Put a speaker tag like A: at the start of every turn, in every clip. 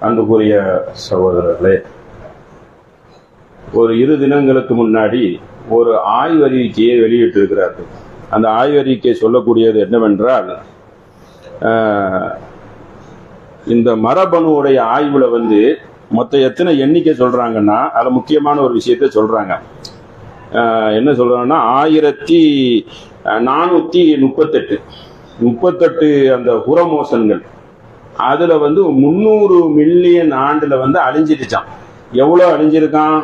A: அன்புக்குரிய சகோதரர்களே, ஒரு 2 தினங்களுக்கு முன்னாடி ஒரு ஆய்வறிக்கையை வெளியிட்டிருக்கிறார்கள். அந்த ஆய்வறிக்கை சொல்லக்கூடியது என்னவென்றால், இந்த மரபணுவுடைய ஆய்வுல மொத்த எத்தனை எண்ணிக்கை சொல்றாங்கன்னா, அதுல முக்கியமான ஒரு விஷயத்த சொல்றாங்க. என்ன சொல்றாங்கன்னா, 1438 அந்த குரோமோசன்கள் அதுல 300 மில்லியன் ஆண்டுல அழிஞ்சிருச்சான். எவ்வளவு அழிஞ்சிருக்கான்?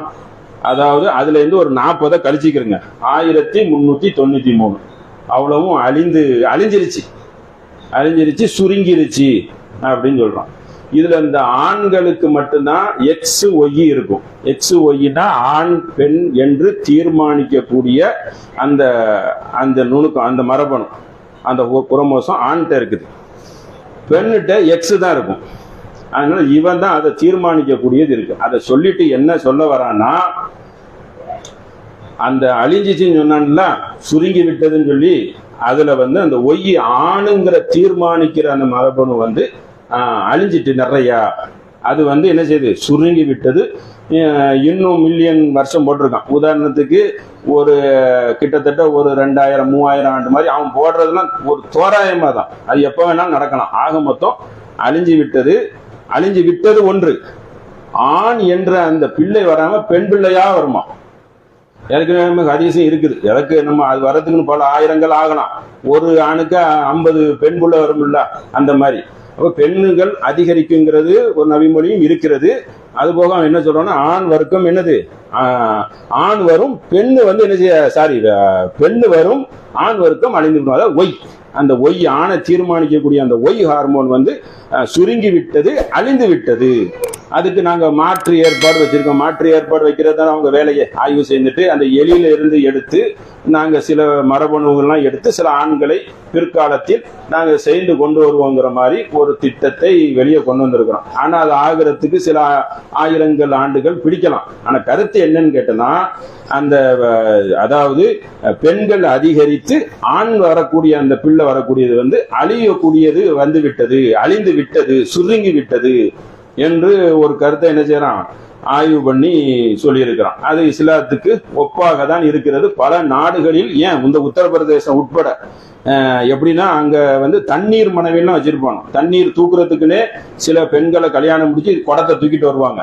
A: அதாவது அதுல இருந்து ஒரு 40 கழிச்சுக்கிறங்க, 1393 அவ்வளவும் அழிஞ்சிருச்சு, சுருங்கிருச்சு அப்படின்னு சொல்றான். இதுல இந்த ஆண்களுக்கு மட்டும்தான் XY இருக்கும். XYனா ஆண் பெண் என்று தீர்மானிக்கக்கூடிய அந்த அந்த நுணுக்கம், அந்த மரபணு, அந்த குரோமோசோம் ஆண்கிட்ட இருக்குது. பெண்ணிட்ட X தான் இருக்கும். அதனால இவன் தான் அதை தீர்மானிக்கக்கூடியது இருக்கு. அதை சொல்லிட்டு என்ன சொல்ல வரான்னா, அந்த அழிஞ்சிச்சுன்னு சொன்னான்ல, சுருங்கி விட்டதுன்னு சொல்லி அதுல அந்த ஒய் ஆணுங்கிற தீர்மானிக்கிற அந்த மரபணு அழிஞ்சிட்டு நிறையா. அது என்ன செய்யுது? சுருங்கி விட்டது. இன்னும் மில்லியன் வருஷம் போட்டிருக்கான். உதாரணத்துக்கு ஒரு கிட்டத்தட்ட ஒரு 2000-3000 ஆண்டு மாதிரி அவன் போடுறதுலாம் ஒரு தோராயமா தான். அது எப்ப வேணாலும் நடக்கலாம். ஆக மொத்தம் அழிஞ்சு விட்டது ஒன்று. ஆண் என்ற அந்த பிள்ளை வராம பெண் பிள்ளையா வருமா? ஏற்கனவே அதிசயம் இருக்குது. எனக்கு நம்ம அது வரதுக்குன்னு பல ஆயிரங்கள் ஆகலாம். ஒரு ஆணுக்கு 50 பெண் பிள்ளை வரும்ல, அந்த மாதிரி. அப்ப பெண்ணுகள் அதிகரிக்குங்கிறது ஒரு நபிமொழியும் இருக்கிறது. அது போக அவன் என்ன சொல்றான்னா, ஆண் வர்க்கம் என்னது? ஆண் வரும், பெண்ணு என்ன செய்ய, பெண்ணு வரும், ஆண் வர்க்கம் அழிந்து விடும். அதாவது ஒய், அந்த ஒய் ஆணை தீர்மானிக்கக்கூடிய அந்த ஒய் ஹார்மோன் சுருங்கி விட்டது, அழிந்து விட்டது. அதுக்கு நாங்க மாற்று ஏற்பாடு வச்சிருக்கோம். மாற்று ஏற்பாடு வைக்கிறது தான் அவங்க வேலையை. ஆய்வு செய்துட்டு அந்த எலியில இருந்து எடுத்து நாங்க சில மரபணுகள்லாம் எடுத்து சில ஆண்களை பிற்காலத்தில் நாங்க செய்து கொண்டு வருவோங்கிற மாதிரி ஒரு திட்டத்தை வெளியே கொண்டு வந்திருக்கிறோம். ஆனா அது ஆகிறதுக்கு சில ஆயிரங்கள் ஆண்டுகள் பிடிக்கலாம். ஆனா கருத்து என்னன்னு கேட்டனா, அந்த அதாவது பெண்கள் அதிகரித்து ஆண் வரக்கூடிய அந்த பிள்ளை வரக்கூடியது அழியக்கூடியது அழிந்து விட்டது, சுருங்கி விட்டது என்று ஒரு கருத்தை என்ன செய்யறான், ஆய்வு பண்ணி சொல்லியிருக்கிறான். அது இஸ்லாத்துக்கு ஒப்பாக தான் இருக்கிறது பல நாடுகளில். ஏன் இந்த உத்தரப்பிரதேசம் உட்பட எப்படின்னா, அங்க தண்ணீர் மனைவிலாம் வச்சிருப்பாங்க. தண்ணீர் தூக்குறதுக்குன்னே சில பெண்களை கல்யாணம் முடிச்சு குடத்தை தூக்கிட்டு வருவாங்க.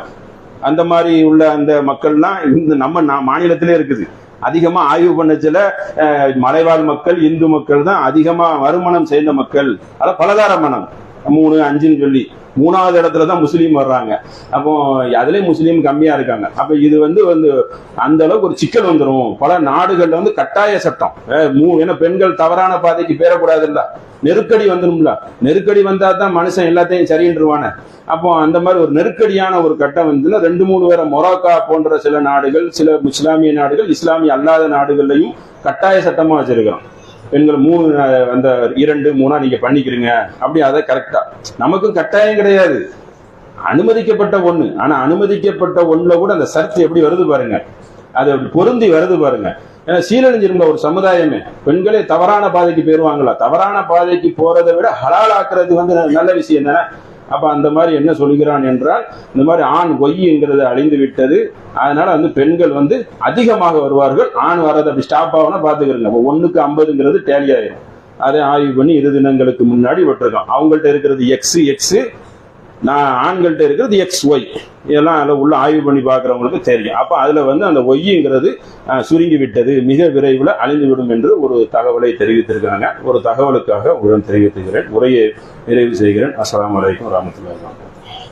A: அந்த மாதிரி உள்ள அந்த மக்கள்லாம் நம்ம மாநிலத்திலே இருக்குது. அதிகமா ஆய்வு பண்ணச்சுல மலைவாழ் மக்கள், இந்து மக்கள் தான் அதிகமா வருமானம் செய்த மக்கள். அதான் பலதார மனம் 3, 5ன்னு சொல்லி 3வது இடத்துல தான் முஸ்லீம் வர்றாங்க. அப்போ அதுலயே முஸ்லீம் கம்மியா இருக்காங்க. அப்ப இது அந்த அளவுக்கு ஒரு சிக்கல் வந்துடும். பல நாடுகள்ல கட்டாய சட்டம். ஏன்னா பெண்கள் தவறான பாதைக்கு பேரக்கூடாதுல்ல, நெருக்கடி வந்துடும்ல. நெருக்கடி வந்தா தான் மனுஷன் எல்லாத்தையும் சரின்றுவானே. அப்போ அந்த மாதிரி ஒரு நெருக்கடியான ஒரு கட்டம் 2-3 வேற மொராக்கா போன்ற சில நாடுகள், சில இஸ்லாமிய நாடுகள், இஸ்லாமிய அல்லாத நாடுகள்லையும் கட்டாய சட்டமா வச்சிருக்கிறோம். பெண்கள் 2-3 நீங்க பண்ணிக்கிறீங்க அப்படி. அதை கரெக்டா, நமக்கும் கட்டாயம் கிடையாது, அனுமதிக்கப்பட்ட ஒண்ணு. ஆனா அனுமதிக்கப்பட்ட ஒண்ணுல கூட அந்த சர்ச்சை எப்படி வருது பாருங்க, அது பொருந்தி வருது பாருங்க. ஏன்னா சீரழிஞ்சிருந்த ஒரு சமுதாயமே. பெண்களே தவறான பாதைக்கு போயிருவாங்களா? தவறான பாதைக்கு போறதை விட ஹலால் ஆக்குறது நல்ல விஷயம் தானே. அப்ப அந்த மாதிரி என்ன சொல்கிறான் என்றால், இந்த மாதிரி ஆண் ஒய்ங்கிறது அழிந்து விட்டது. அதனால பெண்கள் அதிகமாக வருவார்கள். ஆண் வர்றதை அப்படி ஸ்டாப் ஆகணும் பாத்துக்கிறங்க. 1க்கு 50ங்கிறது டேலி ஆயிரும். அதை ஆய்வு பண்ணி 2 தினங்களுக்கு முன்னாடி விட்டுருக்கான். அவங்கள்ட்ட இருக்கிறது XX, ஆண்கள்ட்ட இருக்கிறது XY. இதெல்லாம் அதில் உள்ள ஆய்வு பண்ணி பார்க்குறவங்களுக்கு தெரியும். அப்போ அதில் அந்த ஒய்ங்கிறது சுருங்கி விட்டது, மிக விரைவில் அழிந்துவிடும் என்று ஒரு தகவலை தெரிவித்திருக்கிறாங்க. ஒரு தகவலுக்காக உடன் தெரிவித்துக்கிறேன். உரையை நிறைவு செய்கிறேன். அஸ்ஸலாமு அலைக்கும் வரஹ்மத்துல்லாஹி வபரகாத்துஹு.